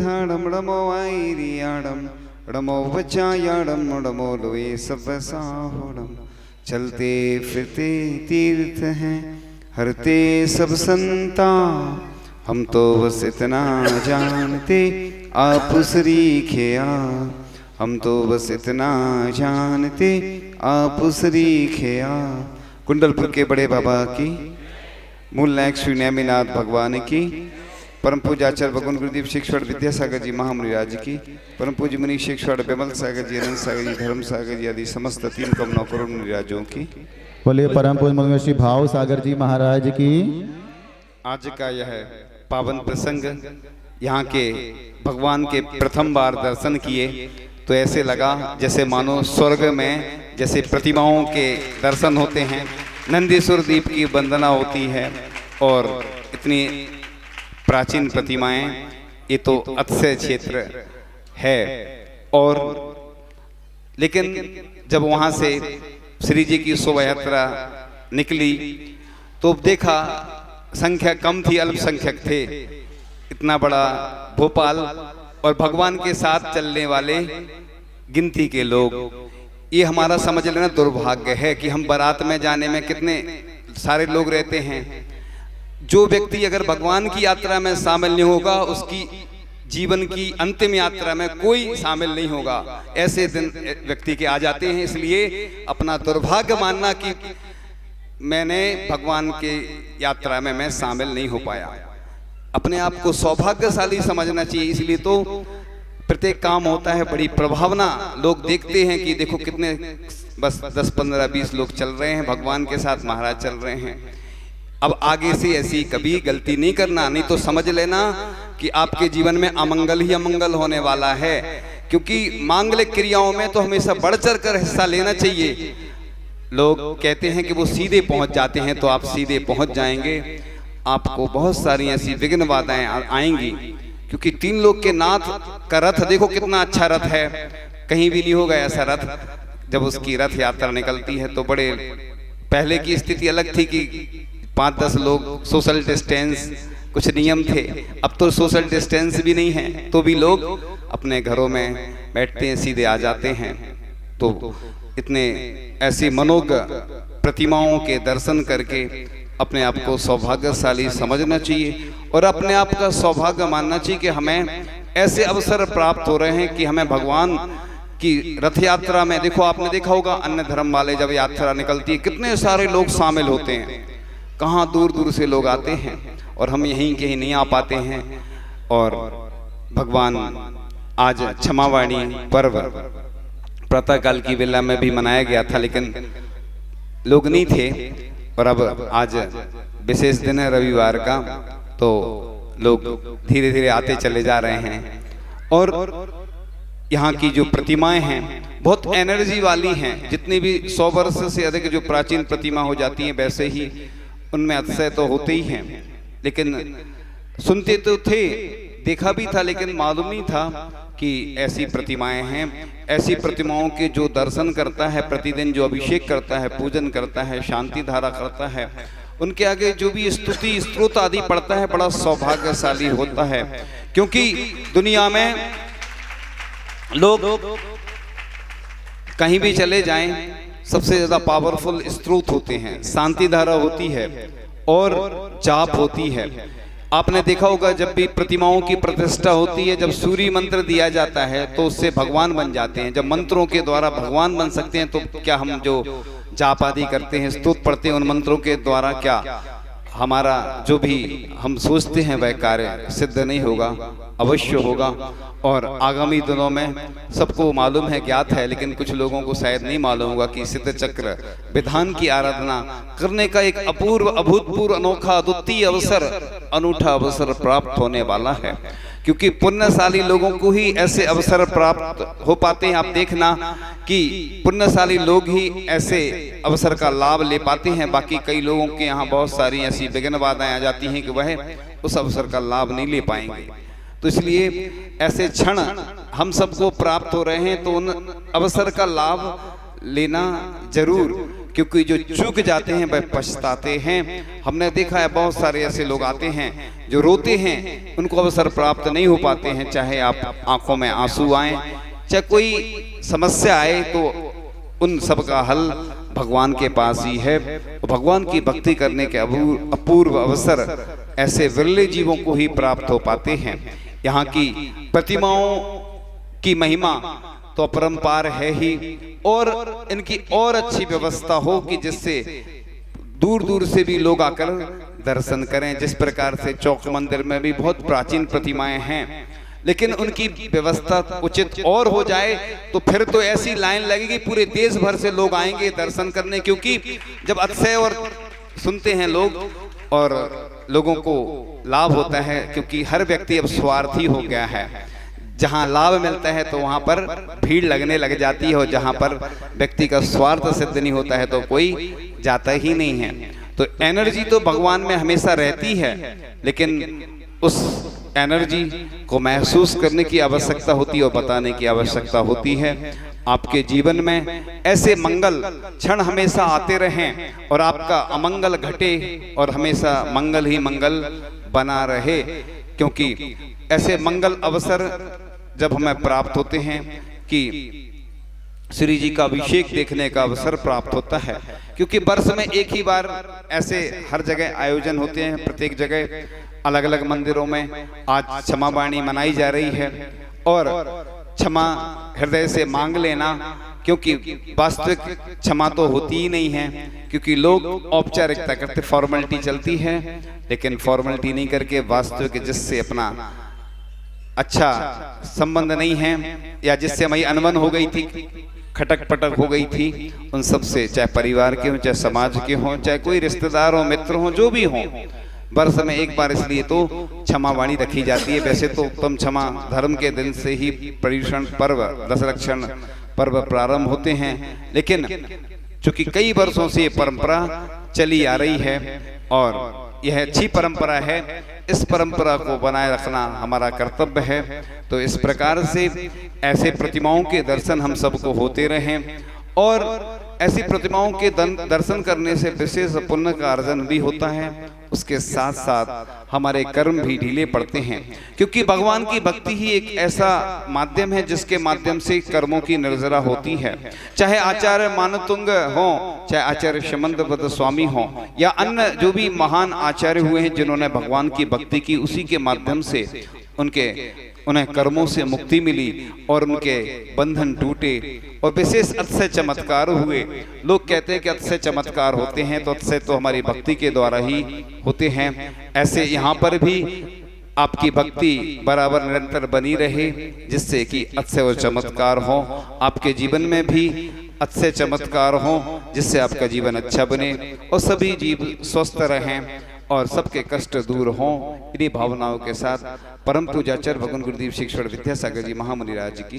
धाड़म डमो आईरियाड़म डमो बचायाड़म डमो लोए सब साहोड़म। चलते फिरते तीर्थ हैं हरते सब संता, हम तो बस इतना जानते आप सरीखिया। हम तो बस इतना जानते आप सरीखिया। कुंडलपुर के बड़े बाबा की, मूल नायक श्री नेमिनाथ भगवान की, परम पूज्य आचार्य भगवान गुरुदेव शिक्षण विद्यासागर जी महामुनि राज की, परम पूज्य मुनि शिक्षण विमल सागर जी, अनंत सागर जी, धर्म सागर जी आदि समस्त तीन कमनों करोड़ मुनिराजों की। बोलिए परम पूज्य मुनि श्री भाव सागर जी महाराज की। आज का यह पावन प्रसंग, यहाँ के भगवान के प्रथम बार दर्शन किए तो ऐसे लगा जैसे मानो स्वर्ग में जैसे प्रतिमाओं के दर्शन होते हैं, नंदीश्वर दीप की वंदना होती है और इतनी प्राचीन प्रतिमाएं, ये तो अतिशय क्षेत्र है। और लेकिन जब वहाँ से श्री जी की शोभा यात्रा निकली तो देखा संख्या कम थी, अल्पसंख्यक थे। इतना बड़ा भोपाल और भगवान के साथ चलने वाले गिनती के लोग, ये हमारा समझ लेना दुर्भाग्य है कि हम बारात में जाने में कितने सारे लोग रहते हैं। जो व्यक्ति अगर भगवान की यात्रा में शामिल नहीं होगा, उसकी जीवन की अंतिम यात्रा में कोई शामिल नहीं होगा। ऐसे दिन व्यक्ति के आ जाते हैं। इसलिए अपना दुर्भाग्य मानना कि मैंने भगवान के यात्रा में मैं शामिल नहीं हो पाया, अपने आप को सौभाग्यशाली समझना चाहिए। इसलिए तो प्रत्येक काम होता है बड़ी प्रभावना, लोग देखते हैं कि देखो कितने बस 10, 15, 20 लोग चल रहे हैं भगवान के साथ, महाराज चल रहे हैं। अब आगे से ऐसी कभी गलती नहीं करना, नहीं तो समझ लेना कि आपके जीवन में अमंगल ही अमंगल होने वाला है। क्योंकि मांगलिक क्रियाओं में तो हमेशा बढ़ चढ़ कर हिस्सा लेना चाहिए। लोग कहते हैं कि वो सीधे पहुंच जाते हैं, तो आप सीधे पहुंच जाएंगे। आपको बहुत सारी ऐसी विघ्न बाधाएं आएंगी, क्योंकि 3 लोग के नाथ का रथ देखो कितना अच्छा रथ है, कहीं भी नहीं होगा ऐसा रथ। जब उसकी रथ यात्रा निकलती है तो बड़े, पहले की स्थिति अलग थी कि 5-10 लोग, सोशल डिस्टेंस, कुछ नियम थे। अब तो सोशल डिस्टेंस भी नहीं है, तो भी लोग अपने घरों में बैठते हैं, सीधे आ जाते हैं। तो इतने ऐसी मनोज्ञ प्रतिमाओं के दर्शन करके अपने आप को सौभाग्यशाली समझना चाहिए और अपने आप का सौभाग्य मानना चाहिए कि हमें ऐसे अवसर प्राप्त हो रहे हैं कि हमें भगवान की रथ यात्रा में, देखो आपने देखा होगा अन्य धर्म वाले जब यात्रा निकलती है कितने सारे लोग शामिल होते हैं, कहाँ दूर दूर से लोग आते हैं और हम यहीं कहीं नहीं आ पाते हैं। और भगवान आज क्षमावाणी पर्व प्रातःकाल की वेला में भी मनाया गया था, लेकिन लोग नहीं थे। और अब आज विशेष दिन है रविवार का, तो लोग धीरे धीरे आते चले जा रहे हैं। और यहाँ की जो प्रतिमाएं हैं बहुत एनर्जी वाली हैं। जितनी भी 100 वर्ष से अधिक जो प्राचीन प्रतिमा हो जाती हैं, वैसे ही उनमें अतिशय तो होते ही हैं। लेकिन सुनते तो थे, देखा भी था, लेकिन मालूम नहीं था कि ऐसी प्रतिमाएं हैं। ऐसी प्रतिमाओं के जो दर्शन करता है, प्रतिदिन जो अभिषेक करता है, पूजन करता है, शांति धारा करता है, उनके आगे जो भी स्तुति स्तोत्र आदि पढ़ता है, बड़ा सौभाग्यशाली होता है। क्योंकि दुनिया में लोग कहीं भी चले जाएं, सबसे ज्यादा पावरफुल स्रोत होते हैं, शांति धारा होती है और जाप होती है। आपने देखा होगा जब भी प्रतिमाओं की प्रतिष्ठा होती है, जब सूर्य मंत्र दिया जाता है तो उससे भगवान बन जाते हैं। जब मंत्रों के द्वारा भगवान बन सकते हैं, तो क्या हम जो जाप आदि करते हैं, स्तुति पढ़ते हैं, उन मंत्रों के द्वारा क्या हमारा जो भी हम सोचते हैं वह कार्य सिद्ध नहीं होगा? अवश्य होगा। और आगामी दिनों में सबको मालूम है, ज्ञात है, लेकिन कुछ लोगों को शायद नहीं मालूम होगा कि सिद्ध चक्र विधान की आराधना करने का एक अपूर्व, अभूतपूर्व, अनोखा, अद्वितीय अवसर, अनूठा अवसर प्राप्त होने वाला है। क्योंकि पुण्यशाली लोगों को ही ऐसे अवसर प्राप्त हो पाते हैं। आप देखना कि पुण्यशाली लोग ही ऐसे अवसर का लाभ ले पाते हैं। बाकी कई लोगों के यहाँ बहुत सारी ऐसी विघ्न बाधाएं आ जाती हैं कि वह उस अवसर का लाभ नहीं ले पाएंगे। तो इसलिए ऐसे क्षण हम सबको प्राप्त हो रहे हैं, तो उन अवसर का लाभ लेना जरूर। क्योंकि जो चूक जाते हैं वह पछताते हैं। हमने देखा है बहुत सारे ऐसे लोग आते हैं जो रोते हैं, उनको अवसर प्राप्त नहीं हो पाते हैं, चाहे आप आंखों में आंसू आए, चाहे कोई समस्या आए, तो उन सब का हल भगवान के पास ही है। भगवान की भक्ति करने के अपूर्व अवसर ऐसे विरले जीवों को ही प्राप्त हो पाते हैं। यहाँ की प्रतिमाओं की महिमा तो अपरंपार है ही, और इनकी और अच्छी व्यवस्था हो कि जिससे दूर दूर से भी लोग आकर दर्शन करें। जिस प्रकार से चौक मंदिर में भी बहुत प्राचीन प्रतिमाएं हैं, लेकिन उनकी व्यवस्था उचित और हो जाए तो फिर तो ऐसी लाइन लगेगी, पूरे देश भर से लोग आएंगे दर्शन करने। क्योंकि जब अतिशय और सुनते हैं लोग और लोगों को लाभ होता है, क्योंकि हर व्यक्ति अब स्वार्थी हो गया है। जहां लाभ मिलता है तो वहां पर भीड़ लगने लग जाती है, और जहां पर व्यक्ति का स्वार्थ सिद्ध नहीं होता है तो कोई जाता ही नहीं है। तो एनर्जी तो भगवान में हमेशा रहती है, लेकिन उस एनर्जी को महसूस करने की आवश्यकता होती है और बताने की आवश्यकता होती है। आपके जीवन में ऐसे मंगल क्षण हमेशा आते रहें और आपका अमंगल घटे और हमेशा मंगल ही मंगल बना रहे, क्योंकि ऐसे मंगल अवसर जब हमें प्राप्त होते हैं कि श्री जी का अभिषेक देखने का अवसर प्राप्त होता है। क्योंकि वर्ष में एक ही बार ऐसे हर जगह आयोजन होते हैं, प्रत्येक जगह अलग अलग मंदिरों में। आज क्षमा वाणी मनाई जा रही है, और क्षमा हृदय से मांग लेना, क्योंकि वास्तविक क्षमा तो होती ही नहीं है। क्योंकि लोग औपचारिकता करते, फॉर्मेलिटी चलती है, लेकिन फॉर्मेलिटी नहीं करके वास्तविक जिससे अपना अच्छा संबंध नहीं है, या जिससे हमारी अनबन हो गई थी, खटक पटक हो गई थी, उन सब से, चाहे परिवार के हों, चाहे समाज के हों, चाहे कोई रिश्तेदार हो, मित्र हो, जो भी हों, वर्ष में एक बार इसलिए तो क्षमा वाणी रखी जाती है। वैसे तो उत्तम क्षमा धर्म के दिन से ही पर्युषण पर्व, दशलक्षण पर्व प्रारंभ होते हैं, लेकिन चूंकि कई वर्षों से ये परंपरा चली आ रही है और यह अच्छी परंपरा है, इस परंपरा को बनाए रखना हमारा कर्तव्य है। तो इस प्रकार से ऐसे प्रतिमाओं के दर्शन हम सबको होते रहें, और ऐसी प्रतिमाओं के दर्शन करने से विशेष पुण्य का अर्जन भी होता है। उसके साथ साथ हमारे कर्म भी ढीले पड़ते हैं, क्योंकि भगवान की भक्ति ही एक ऐसा माध्यम है जिसके माध्यम से कर्मों की निर्जरा होती है। चाहे आचार्य मानतुंग हो, चाहे आचार्य शमंतपद स्वामी हो, या अन्य जो भी महान आचार्य हुए हैं जिन्होंने भगवान की भक्ति की, उसी के माध्यम से उन्हें कर्मों से मुक्ति मिली और उनके बंधन टूटे और विशेष अतिशय चमत्कार हुए। लोग कहते हैं कि अतिशय चमत्कार होते हैं, तो अतिशय तो हमारी भक्ति के द्वारा ही होते हैं। ऐसे यहाँ पर भी आपकी भक्ति बराबर निरंतर बनी रहे, जिससे कि अतिशय और चमत्कार हो। आपके जीवन में भी अतिशय चमत्कार हो, जिससे आपका जीवन अच्छा बने और सभी जीव स्वस्थ रहें और सबके कष्ट दूर हों। इन्हीं भावनाओं के साथ परम पूजाचार्य भगवान गुरुदेव श्री ईश्वर विद्यासागर जी महामुनि राज की